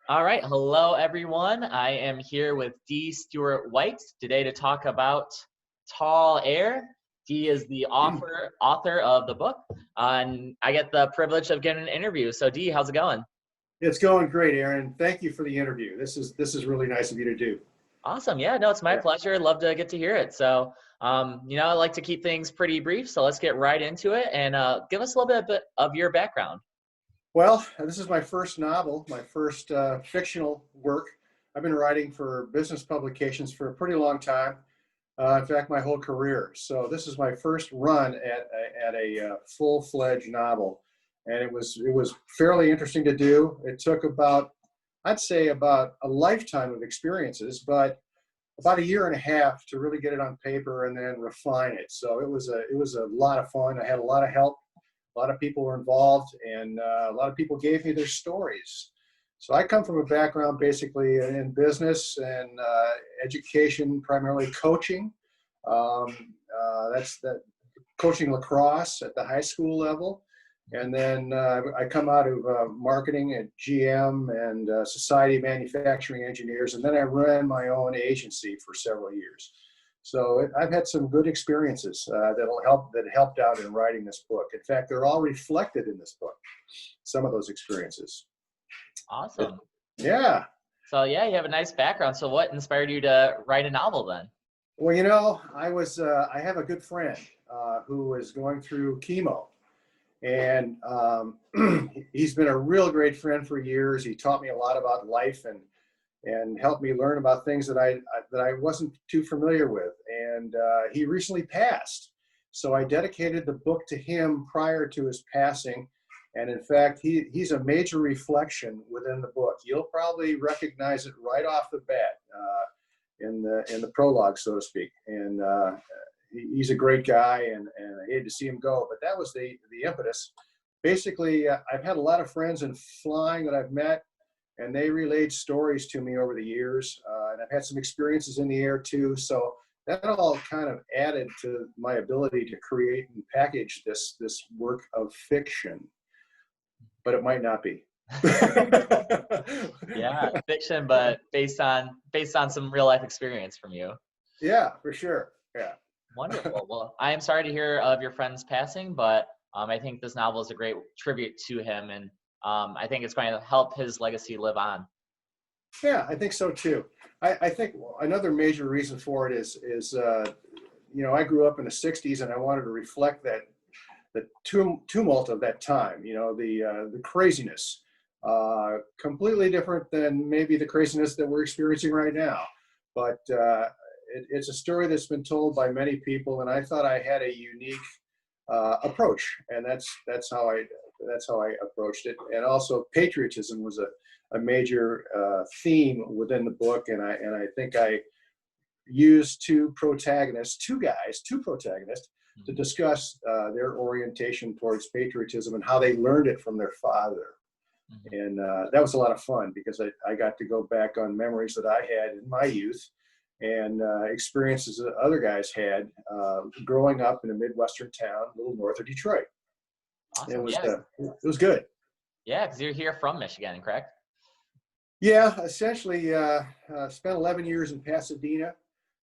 All right. Hello, everyone. I am here with Stuart White today to talk about Tall Air. Dee is the author of the book, and I get the privilege of getting an interview. So, Dee, how's it going? It's going great, Aaron. Thank you for the interview. This is really nice of you to do. Awesome. Yeah, no, it's my Yeah. pleasure. Love to get to hear it. So, I like to keep things pretty brief. So let's get right into it and give us a little bit of your background. Well, this is my first novel, my first fictional work. I've been writing for business publications for a pretty long time. In fact, my whole career. So this is my first run at a full-fledged novel, and it was fairly interesting to do. It took I'd say about a lifetime of experiences, but about a year and a half to really get it on paper and then refine it. So it was a lot of fun. I had a lot of help. A lot of people were involved, and a lot of people gave me their stories. So I come from a background basically in business and education, primarily coaching. That's that coaching lacrosse at the high school level. And then I come out of marketing at GM and Society of Manufacturing Engineers, and then I ran my own agency for several years. So I've had some good experiences that helped out in writing this book. In fact, they're all reflected in this book. Some of those experiences. Awesome. Yeah. So, yeah, you have a nice background. So, what inspired you to write a novel then? Well, I have a good friend who was going through chemo. And he's been a real great friend for years. He taught me a lot about life and helped me learn about things that I wasn't too familiar with. And he recently passed, so I dedicated the book to him prior to his passing. And in fact, he's a major reflection within the book. You'll probably recognize it right off the bat in the prologue, so to speak. And he's a great guy, and I hated to see him go, but that was the impetus. Basically, I've had a lot of friends in flying that I've met, and they relayed stories to me over the years, and I've had some experiences in the air too. So that all kind of added to my ability to create and package this work of fiction, but it might not be. Yeah, fiction, but based on some real life experience from you. Yeah, for sure. Yeah. Wonderful. Well, I am sorry to hear of your friend's passing, but I think this novel is a great tribute to him, and I think it's going to help his legacy live on. Yeah, I think so too. I think another major reason for it is I grew up in the '60s, and I wanted to reflect the tumult of that time. The craziness, completely different than maybe the craziness that we're experiencing right now. But it's a story that's been told by many people, and I thought I had a unique approach, and that's how I approached it. And also, patriotism was a major theme within the book, and I think I used two protagonists to discuss their orientation towards patriotism and how they learned it from their father. And that was a lot of fun because I got to go back on memories that I had in my youth and experiences that other guys had growing up in a Midwestern town, a little north of Detroit. Awesome. It was good. Yeah, because you're here from Michigan, correct? Yeah, essentially spent 11 years in Pasadena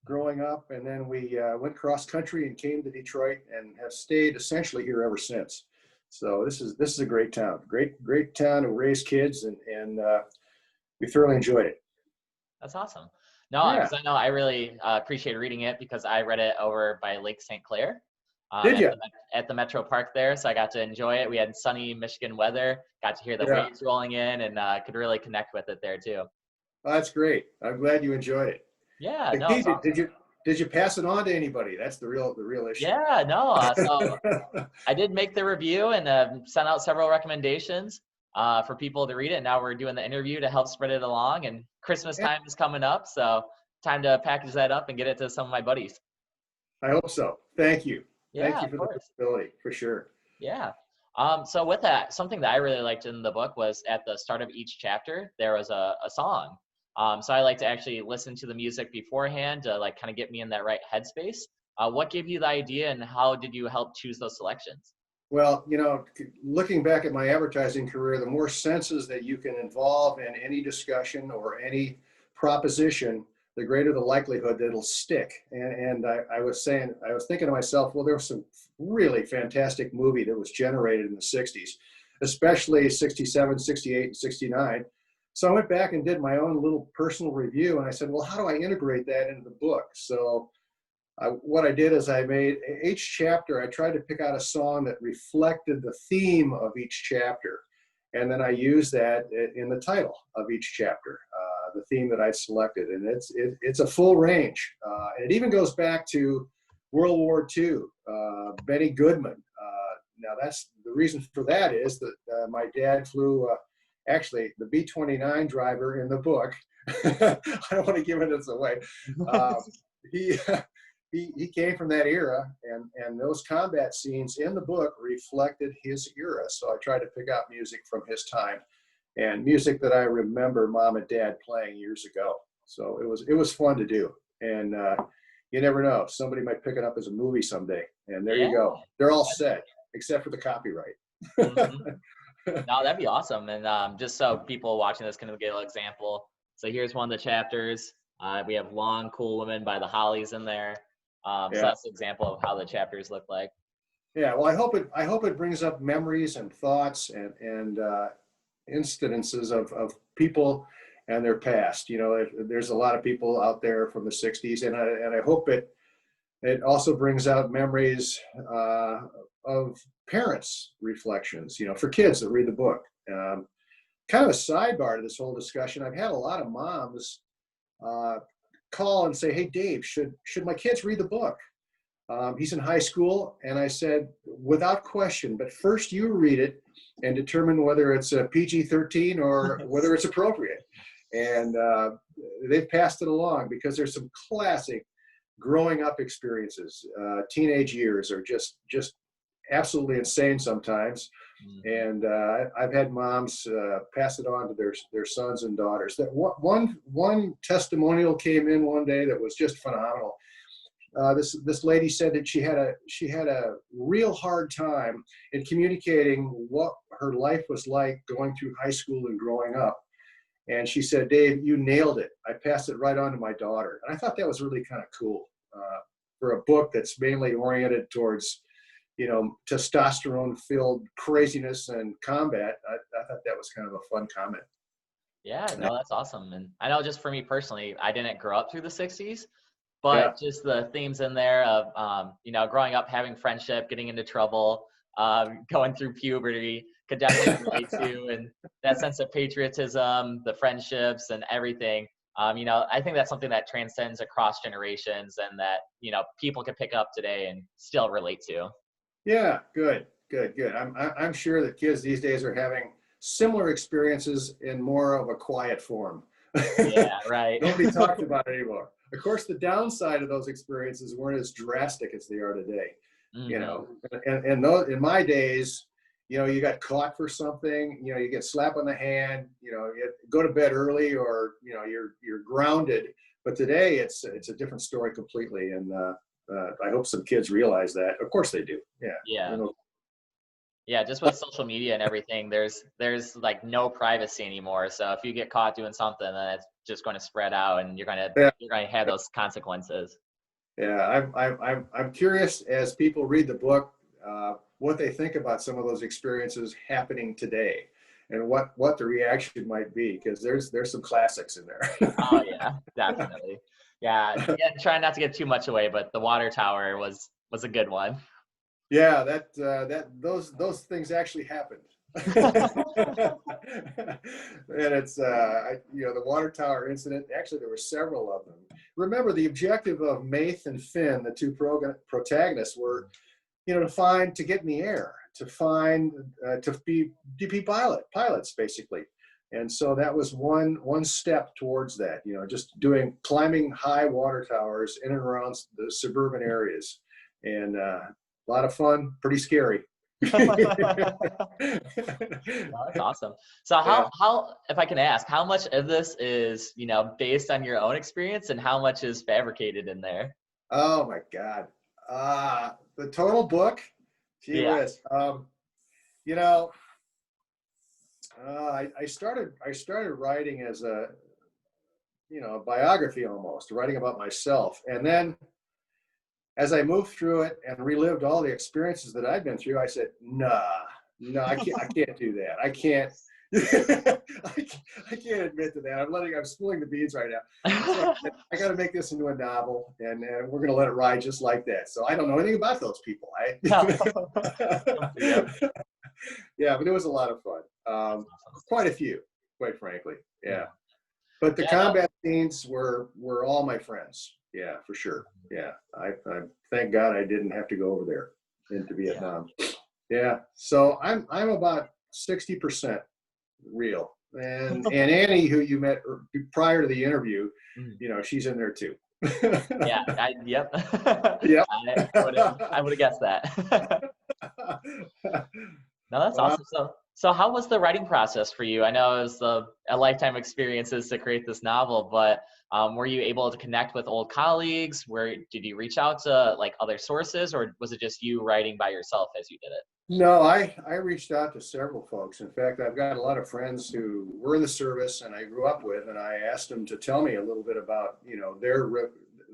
growing up, and then we went cross country and came to Detroit and have stayed essentially here ever since. So this is a great town, great town to raise kids, and we thoroughly enjoyed it. That's awesome. No, Yeah. because I know I really appreciate reading it because I read it over by Lake St. Clair Did you? at the Metro Park there. So I got to enjoy it. We had sunny Michigan weather, got to hear the Yeah. waves rolling in, and could really connect with it there too. Oh, that's great. I'm glad you enjoyed it. Yeah, But no, Keith, it's awesome. did you pass it on to anybody? That's the real issue. Yeah, no. So I did make the review and sent out several recommendations for people to read it. Now we're doing the interview to help spread it along, and Christmas Yeah, time is coming up, so time to package that up and get it to some of my buddies. I hope so. Thank you. Thank Yeah, you of for the course. possibility, for sure. Yeah. So with that, something that I really liked in the book was at the start of each chapter, there was a song. So I like to actually listen to the music beforehand to like kind of get me in that right headspace. What gave you the idea and how did you help choose those selections? Well, looking back at my advertising career, the more senses that you can involve in any discussion or any proposition, the greater the likelihood that it'll stick. And I was thinking to myself, well, there was some really fantastic movie that was generated in the 60s, especially 67, 68, and 69. So I went back and did my own little personal review, and I said, well, how do I integrate that into the book? So what I did is I made each chapter, I tried to pick out a song that reflected the theme of each chapter. And then I used that in the title of each chapter, the theme that I selected. And it's a full range. And it even goes back to World War II, Benny Goodman. Now that's the reason for that is that my dad flew, actually the B-29 driver in the book. I don't want to give it away. He he came from that era, and those combat scenes in the book reflected his era. So I tried to pick out music from his time and music that I remember mom and dad playing years ago. So it was fun to do. And you never know, somebody might pick it up as a movie someday. And there you go. They're all set, except for the copyright. No, that'd be awesome. And just so people watching this can get an example. So here's one of the chapters. We have Long, Cool Woman by the Hollies in there. So that's an example of how the chapters look like. Yeah, well, I hope it brings up memories and thoughts and incidences of people and their past. There's a lot of people out there from the 60s, and I hope it also brings out memories of parents' reflections, for kids that read the book. Kind of a sidebar to this whole discussion, I've had a lot of moms call and say, hey, Dave, should my kids read the book? He's in high school. And I said, without question, but first you read it and determine whether it's a PG-13 or whether it's appropriate. And they've passed it along because there's some classic growing up experiences. Teenage years are just absolutely insane sometimes. And I've had moms pass it on to their sons and daughters. That one testimonial came in one day that was just phenomenal. This lady said that she had a real hard time in communicating what her life was like going through high school and growing up. And she said, Dave, you nailed it. I passed it right on to my daughter. And I thought that was really kind of cool for a book that's mainly oriented towards testosterone-filled craziness and combat. I thought that was kind of a fun comment. Yeah, no, that's awesome. And I know just for me personally, I didn't grow up through the 60s, but just the themes in there of, growing up, having friendship, getting into trouble, going through puberty, could definitely relate to, and that sense of patriotism, the friendships and everything. I think that's something that transcends across generations and that, people can pick up today and still relate to. Yeah, good. I'm sure that kids these days are having similar experiences in more of a quiet form. Yeah, right. Nobody talks about it anymore. Of course, the downside of those experiences weren't as drastic as they are today. And those, in my days, you got caught for something, you get slapped on the hand, you go to bed early, or you're grounded. But today it's a different story completely, and I hope some kids realize that. Of course they do. Yeah. Yeah, just with social media and everything, there's like no privacy anymore. So if you get caught doing something, then it's just going to spread out, and you're going to have those consequences. Yeah, I'm curious, as people read the book, what they think about some of those experiences happening today, and what the reaction might be, because there's some classics in there. Oh yeah, definitely. Yeah, again, trying not to get too much away, but the water tower was a good one. Yeah, those things actually happened. And it's the water tower incident. Actually, there were several of them. Remember, the objective of Maith and Finn, the two protagonists, were to get in the air, to be pilots basically. And so that was one step towards that, just climbing high water towers in and around the suburban areas. And a lot of fun, pretty scary. That's awesome. So how, if I can ask, how much of this is, based on your own experience, and how much is fabricated in there? Oh my God. The total book, Gee Yeah. whiz. You know, I started writing as a, a biography almost, writing about myself. And then as I moved through it and relived all the experiences that I'd been through, I said, nah, no, I can't do that. I can't. I can't admit to that. I'm spilling the beans right now. So I got to make this into a novel, and we're going to let it ride just like that. So I don't know anything about those people. Yep. Yeah, but it was a lot of fun. Quite a few, quite frankly. Yeah. But the Yeah, no. combat scenes were all my friends. Yeah, for sure. Yeah. I thank God I didn't have to go over there into Vietnam. Yeah. So I'm about 60% real. And Annie, who you met prior to the interview, she's in there too. Yeah. Yep. Yep. I would have guessed that. No, that's Well, awesome. So how was the writing process for you? I know it was a lifetime experiences to create this novel, but were you able to connect with old colleagues? Did you reach out to like other sources, or was it just you writing by yourself as you did it? no, I reached out to several folks. In fact, I've got a lot of friends who were in the service and I grew up with, and I asked them to tell me a little bit about,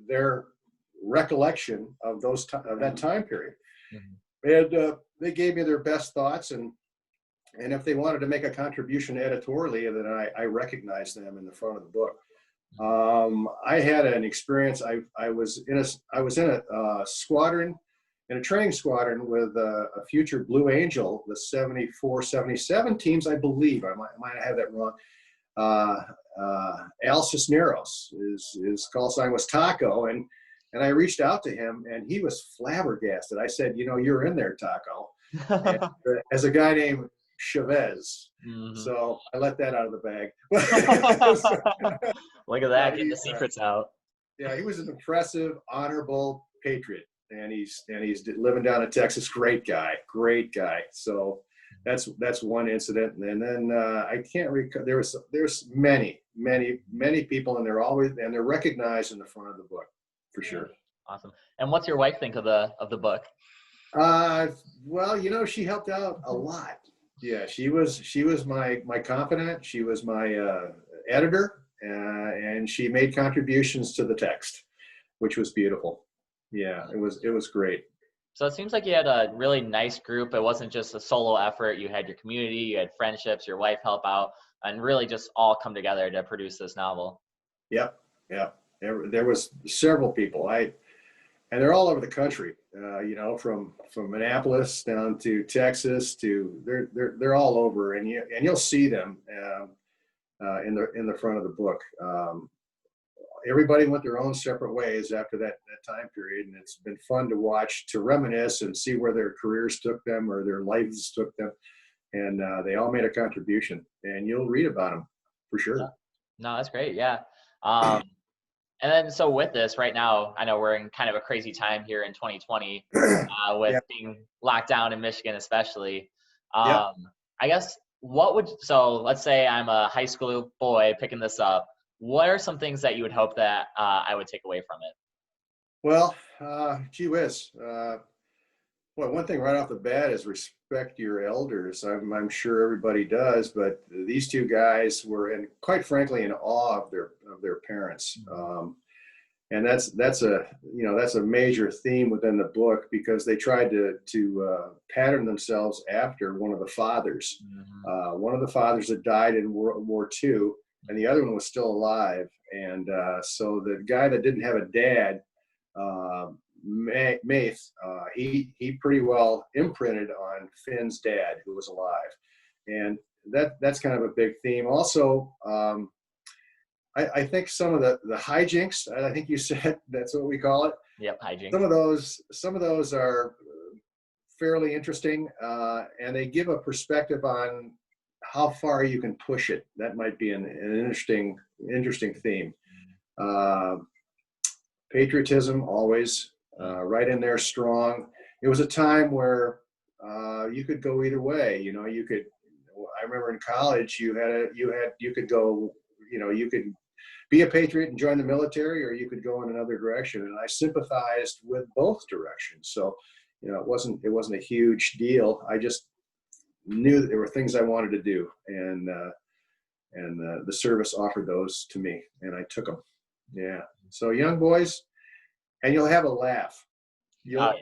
their recollection of of that time period. Mm-hmm. And they gave me their best thoughts, and if they wanted to make a contribution editorially, then I recognized them in the front of the book. I had an experience. I was in a squadron, in a training squadron with a future Blue Angel, the 74, 77 teams, I believe. I might have that wrong. Al Cisneros, his call sign was Taco, and I reached out to him, and he was flabbergasted. I said, you're in there, Taco, and, as a guy named Chavez. Mm-hmm. So I let that out of the bag. Look at that, getting the secrets out. Yeah, he was an impressive, honorable patriot, and he's living down in Texas. Great guy. So that's one incident, and then I can't recall. There's many people, and they're recognized in the front of the book for sure. Awesome. And what's your wife think of the book? Well, she helped out a lot. Yeah, she was my confidant. She was my editor, and she made contributions to the text, which was beautiful. Yeah, it was great. So it seems like you had a really nice group. It wasn't just a solo effort. You had your community, you had friendships, your wife help out, and really just all come together to produce this novel. Yep. There was several people. And they're all over the country. From Minneapolis down to Texas to they're all over, and you'll see them in the front of the book. Everybody went their own separate ways after that time period, and it's been fun to watch, to reminisce and see where their careers took them or their lives took them, and they all made a contribution, and you'll read about them for sure. No, that's great. Yeah. And then, so with this right now, I know we're in kind of a crazy time here in 2020 with being locked down in Michigan, especially. I guess so let's say I'm a high school boy picking this up. What are some things that you would hope that I would take away from it? Well, gee whiz. One thing right off the bat is respect your elders. I'm sure everybody does, but these two guys were, quite frankly, in awe of their parents. And that's a major theme within the book, because they tried to pattern themselves after one of the fathers. One of the fathers had died in World War II, and the other one was still alive. And so the guy that didn't have a dad, Maith, he pretty well imprinted on Finn's dad, who was alive, and that's kind of a big theme. Also, I think some of the hijinks, I think you said that's what we call it. Yep, hijinks. Some of those are fairly interesting, and they give a perspective on how far you can push it. That might be an interesting theme. Patriotism, always right in there strong. It was a time where you could go either way. I remember in college you could go, you could be a patriot and join the military, or you could go in another direction. And I sympathized with both directions. So it wasn't a huge deal. I just knew that there were things I wanted to do, and the service offered those to me, and I took them. Yeah. So young boys, and you'll have a laugh. Oh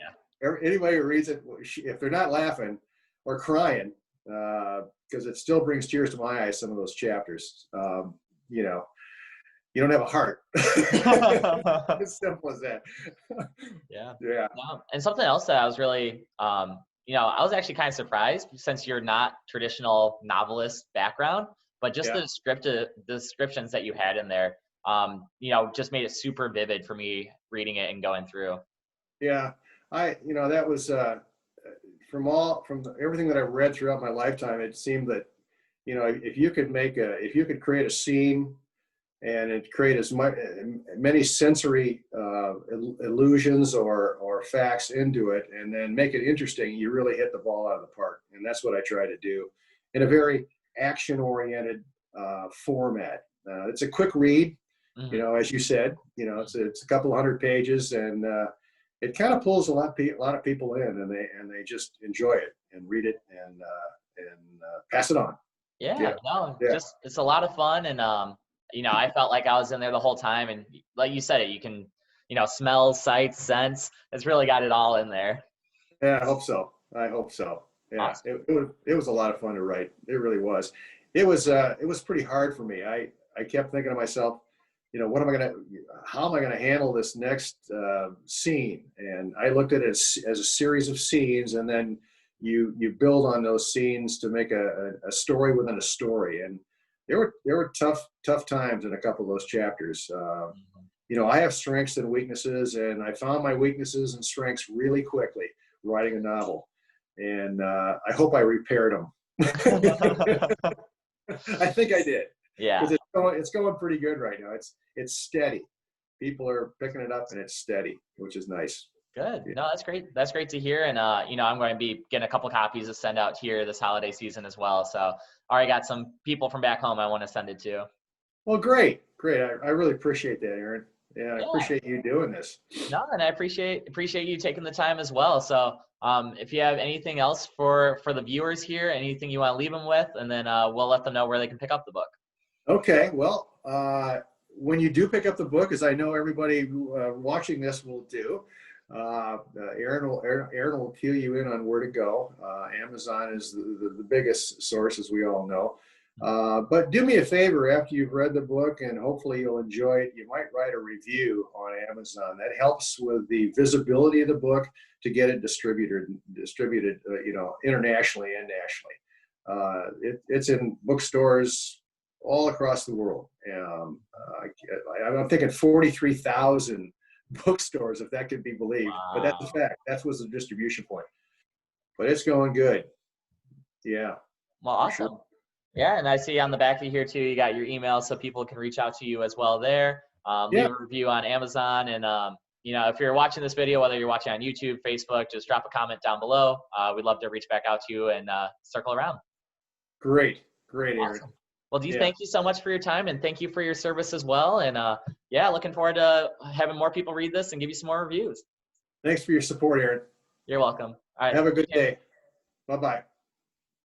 yeah. Anybody who reads it, if they're not laughing or crying, because it still brings tears to my eyes, some of those chapters, you know, you don't have a heart. As simple as that. Yeah. Yeah. And something else that I was really, I was actually kind of surprised, since you're not traditional novelist background, but just Yeah. the descriptions that you had in there, just made it super vivid for me reading it and going through. Yeah. That was, from everything that I've read throughout my lifetime, it seemed that, if you could create a scene and it create as many sensory illusions or facts into it, and then make it interesting, you really hit the ball out of the park. And that's what I try to do in a very action-oriented format. It's a quick read, Mm-hmm. as you said. It's a couple hundred pages, and it kind of pulls a lot of people in, and they just enjoy it and read it and pass it on. Yeah, Yeah. no, Yeah. just it's a lot of fun, and I felt like I was in there the whole time, and like you said, you can, smell, sight, sense. It's really got it all in there. Yeah, I hope so. Yeah, Awesome. it was a lot of fun to write. It really was. It was pretty hard for me. I kept thinking to myself, how am I gonna handle this next scene? And I looked at it as a series of scenes, and then you build on those scenes to make a story within a story. And there were tough times in a couple of those chapters. I have strengths and weaknesses, and I found my weaknesses and strengths really quickly writing a novel. And I hope I repaired them. I think I did. Yeah. Because it's going pretty good right now. It's steady. People are picking it up, and it's steady, which is nice. Good. Yeah. No, that's great. That's great to hear. And I'm going to be getting a couple copies to send out here this holiday season as well. So I already got some people from back home I want to send it to. Well, great. I really appreciate that, Aaron. Yeah, I Yeah. appreciate you doing this. No, and I appreciate you taking the time as well. So if you have anything else for the viewers here, anything you want to leave them with, and then we'll let them know where they can pick up the book. Okay. Well, when you do pick up the book, as I know everybody watching this will do, Aaron will cue you in on where to go. Amazon is the biggest source, as we all know. But do me a favor, after you've read the book, and hopefully you'll enjoy it, you might write a review on Amazon. That helps with the visibility of the book to get it distributed, internationally and nationally. It's in bookstores all across the world. I'm thinking 43,000 bookstores, if that could be believed. Wow. But that's a fact. That was the distribution point. But it's going good. Yeah. Well, awesome. Sure. Yeah, and I see on the back of here too, you got your email, so people can reach out to you as well there. Leave a review on Amazon, and if you're watching this video, whether you're watching on YouTube, Facebook, just drop a comment down below. We'd love to reach back out to you and circle around. Great, Aaron. Awesome. Well, Dee, thank you so much for your time, and thank you for your service as well. And looking forward to having more people read this and give you some more reviews. Thanks for your support, Aaron. You're welcome. All right. Have a good day. Bye-bye.